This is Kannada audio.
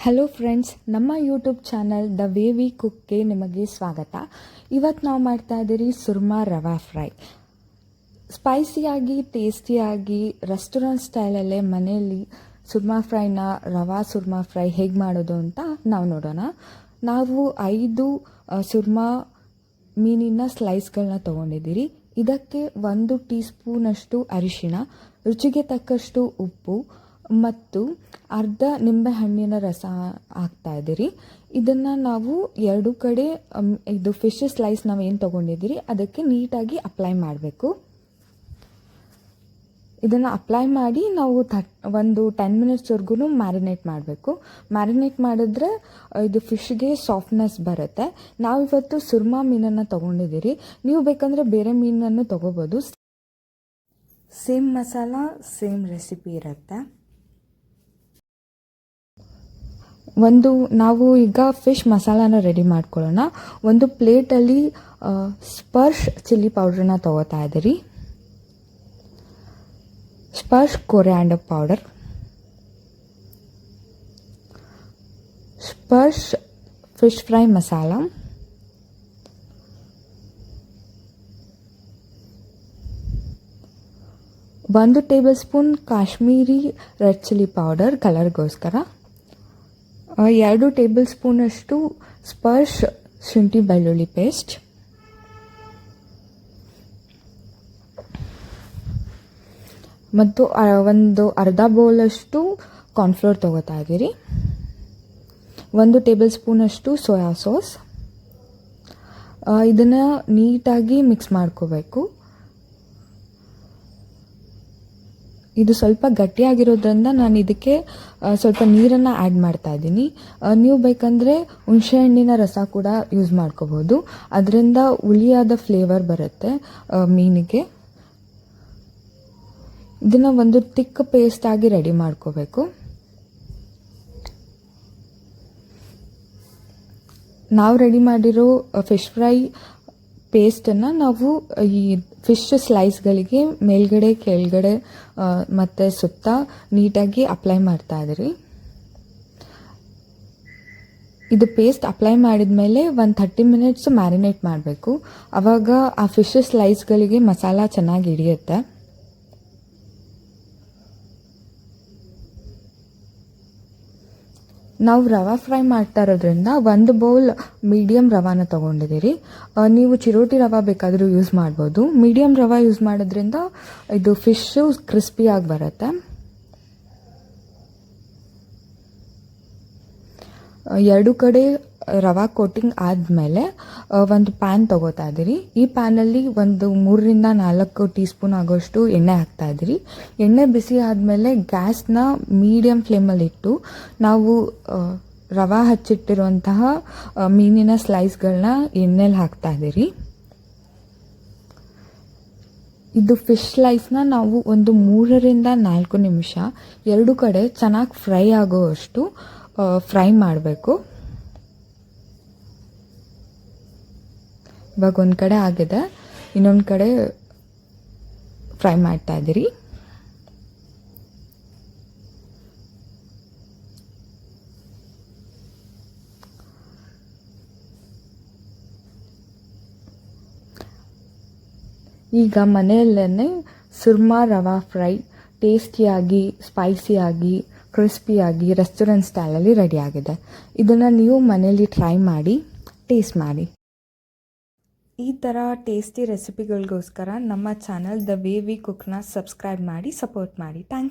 ಹಲೋ ಫ್ರೆಂಡ್ಸ್, ನಮ್ಮ YouTube channel the way we ಕುಕ್ಗೆ ನಿಮಗೆ ಸ್ವಾಗತ. ಇವತ್ತು ನಾವು ಮಾಡ್ತಾ ಇದ್ದೀರಿ ಸುರ್ಮಾ ರವಾ ಫ್ರೈ. ಸ್ಪೈಸಿಯಾಗಿ ಟೇಸ್ಟಿಯಾಗಿ ರೆಸ್ಟೋರೆಂಟ್ ಸ್ಟೈಲಲ್ಲೇ ಮನೆಯಲ್ಲಿ ಸುರ್ಮಾ ಫ್ರೈನ ರವಾ ಸುರ್ಮಾ ಫ್ರೈ ಹೇಗೆ ಮಾಡೋದು ಅಂತ ನಾವು ನೋಡೋಣ. ನಾವು 5 ಸುರ್ಮಾ ಮೀನಿನ ಸ್ಲೈಸ್ಗಳನ್ನ ತೊಗೊಂಡಿದ್ದೀರಿ. ಇದಕ್ಕೆ 1 ಟೀ ಸ್ಪೂನಷ್ಟು ಅರಿಶಿಣ, ರುಚಿಗೆ ತಕ್ಕಷ್ಟು ಉಪ್ಪು ಮತ್ತು ಅರ್ಧ ನಿಂಬೆಹಣ್ಣಿನ ರಸ ಹಾಕ್ತಾ ಇದ್ದೀರಿ. ಇದನ್ನು ನಾವು 2 ಕಡೆ ಇದು ಫಿಶ್ ಸ್ಲೈಸ್ ನಾವು ಏನು ತೊಗೊಂಡಿದ್ದೀರಿ ಅದಕ್ಕೆ ನೀಟಾಗಿ ಅಪ್ಲೈ ಮಾಡಬೇಕು. ಇದನ್ನು ಅಪ್ಲೈ ಮಾಡಿ ನಾವು ಒಂದು 10 ಮಿನಿಟ್ಸ್ವರೆಗೂ ಮ್ಯಾರಿನೇಟ್ ಮಾಡಬೇಕು. ಮ್ಯಾರಿನೇಟ್ ಮಾಡಿದ್ರೆ ಇದು ಫಿಶ್ಗೆ ಸಾಫ್ಟ್ನೆಸ್ ಬರುತ್ತೆ. ನಾವಿವತ್ತು ಸುರ್ಮಾ ಮೀನನ್ನು ತೊಗೊಂಡಿದ್ದೀರಿ. ನೀವು ಬೇಕಂದರೆ ಬೇರೆ ಮೀನನ್ನು ತೊಗೋಬೋದು. ಸೇಮ್ ಮಸಾಲ ಸೇಮ್ ರೆಸಿಪಿ ಇರುತ್ತೆ. ನಾವು ಈಗ ಫಿಶ್ ಮಸಾಲಾನ ರೆಡಿ ಮಾಡ್ಕೊಳ್ಳೋಣ. ಒಂದು ಪ್ಲೇಟಲ್ಲಿ ಸ್ಪರ್ಶ್ ಚಿಲ್ಲಿ ಪೌಡ್ರನ್ನ ತೊಗೋತಾ ಇದ್ದೀರಿ. Sparsh coriander powder, Sparsh fish fry masala, ಒಂದು tablespoon Kashmiri red chilli powder ಕಲರ್ಗೋಸ್ಕರ, 2 ಟೇಬಲ್ ಸ್ಪೂನಷ್ಟು ಸ್ಪರ್ಶ್ ಶುಂಠಿ ಬೆಳ್ಳುಳ್ಳಿ ಪೇಸ್ಟ್, ಮತ್ತು ಒಂದು ಅರ್ಧ ಬೌಲಷ್ಟು ಕಾರ್ನ್ಫ್ಲೋರ್ ತೊಗೋತಾ ಇದ್ದೀರಿ. 1 ಟೇಬಲ್ ಸ್ಪೂನಷ್ಟು ಸೋಯಾ ಸಾಸ್. ಇದನ್ನು ನೀಟಾಗಿ ಮಿಕ್ಸ್ ಮಾಡ್ಕೋಬೇಕು. ಇದು ಸ್ವಲ್ಪ ಗಟ್ಟಿಯಾಗಿರೋದ್ರಿಂದ ನಾನು ಇದಕ್ಕೆ ಸ್ವಲ್ಪ ನೀರನ್ನು ಆ್ಯಡ್ ಮಾಡ್ತಾ ಇದ್ದೀನಿ. ನೀವು ಬೇಕಂದರೆ ಹುಣಸೆಹಣ್ಣಿನ ರಸ ಕೂಡ ಯೂಸ್ ಮಾಡ್ಕೋಬೋದು. ಅದರಿಂದ ಹುಳಿಯಾದ ಫ್ಲೇವರ್ ಬರುತ್ತೆ ಮೀನಿಗೆ. ಇದನ್ನು ಒಂದು ತಿಕ್ ಪೇಸ್ಟಾಗಿ ರೆಡಿ ಮಾಡ್ಕೋಬೇಕು. ನಾವು ರೆಡಿ ಮಾಡಿರೋ ಫಿಶ್ ಫ್ರೈ ಪೇಸ್ಟನ್ನು ನಾವು ಈ ಫಿಶ್ ಸ್ಲೈಸ್ಗಳಿಗೆ ಮೇಲ್ಗಡೆ ಕೆಳಗಡೆ ಮತ್ತು ಸುತ್ತ ನೀಟಾಗಿ ಅಪ್ಲೈ ಮಾಡ್ತಾ ಇದ್ದೀರಿ. ಇದು ಪೇಸ್ಟ್ ಅಪ್ಲೈ ಮಾಡಿದ ಮೇಲೆ ಒಂದು 30 ಮಿನಿಟ್ಸ್ ಮ್ಯಾರಿನೇಟ್ ಮಾಡಬೇಕು. ಆವಾಗ ಆ ಫಿಶ್ ಸ್ಲೈಸ್ಗಳಿಗೆ ಮಸಾಲ ಚೆನ್ನಾಗಿ ಹಿಡಿಯುತ್ತೆ. ನಾವು ರವಾ ಫ್ರೈ ಮಾಡ್ತಾ ಇರೋದ್ರಿಂದ 1 ಬೌಲ್ ಮೀಡಿಯಮ್ ರವಾನ ತೊಗೊಂಡಿದ್ದೀರಿ. ನೀವು ಚಿರೋಟಿ ರವಾ ಬೇಕಾದರೂ ಯೂಸ್ ಮಾಡ್ಬೋದು. ಮೀಡಿಯಮ್ ರವಾ ಯೂಸ್ ಮಾಡೋದ್ರಿಂದ ಇದು ಫಿಶ್ಶು ಕ್ರಿಸ್ಪಿಯಾಗಿ ಬರುತ್ತೆ. 2 ಕಡೆ ರವಾ ಕೋಟಿಂಗ್ ಆದಮೇಲೆ ಒಂದು ಪ್ಯಾನ್ ತೊಗೋತಾ ಇದ್ದೀರಿ. ಈ ಪ್ಯಾನಲ್ಲಿ ಒಂದು 3 ರಿಂದ 4 ಟೀ ಸ್ಪೂನ್ ಆಗೋಷ್ಟು ಎಣ್ಣೆ ಹಾಕ್ತಾ ಇದ್ದೀರಿ. ಎಣ್ಣೆ ಬಿಸಿ ಆದಮೇಲೆ ಗ್ಯಾಸ್ನ ಮೀಡಿಯಮ್ ಫ್ಲೇಮಲ್ಲಿಟ್ಟು ನಾವು ರವಾ ಹಚ್ಚಿಟ್ಟಿರುವಂತಹ ಮೀನಿನ ಸ್ಲೈಸ್ಗಳನ್ನ ಎಣ್ಣೆಲಿ ಹಾಕ್ತಾ ಇದ್ದೀರಿ. ಇದು ಫಿಶ್ ಸ್ಲೈಸ್ನ ನಾವು ಒಂದು 3 ರಿಂದ 4 ನಿಮಿಷ 2 ಕಡೆ ಚೆನ್ನಾಗಿ ಫ್ರೈ ಆಗೋವಷ್ಟು ಫ್ರೈ ಮಾಡಬೇಕು. ಇವಾಗ ಒಂದು ಕಡೆ ಆಗಿದೆ, ಇನ್ನೊಂದು ಕಡೆ ಫ್ರೈ ಮಾಡ್ತಾ ಇದ್ದೀರಿ. ಈಗ ಮನೆಯಲ್ಲೇ ಸುರ್ಮಾ ರವಾ ಫ್ರೈ ಟೇಸ್ಟಿಯಾಗಿ ಸ್ಪೈಸಿಯಾಗಿ ಕ್ರಿಸ್ಪಿಯಾಗಿ ರೆಸ್ಟೋರೆಂಟ್ ಸ್ಟೈಲಲ್ಲಿ ರೆಡಿಯಾಗಿದೆ. ಇದನ್ನು ನೀವು ಮನೆಯಲ್ಲಿ ಟ್ರೈ ಮಾಡಿ ಟೇಸ್ಟ್ ಮಾಡಿ. ಈ ಥರ ಟೇಸ್ಟಿ ರೆಸಿಪಿಗಳಿಗೋಸ್ಕರ ನಮ್ಮ ಚಾನಲ್ ದ ವೇ ವಿ ಕುಕ್ನ ಸಬ್ಸ್ಕ್ರೈಬ್ ಮಾಡಿ ಸಪೋರ್ಟ್ ಮಾಡಿ. Thank you.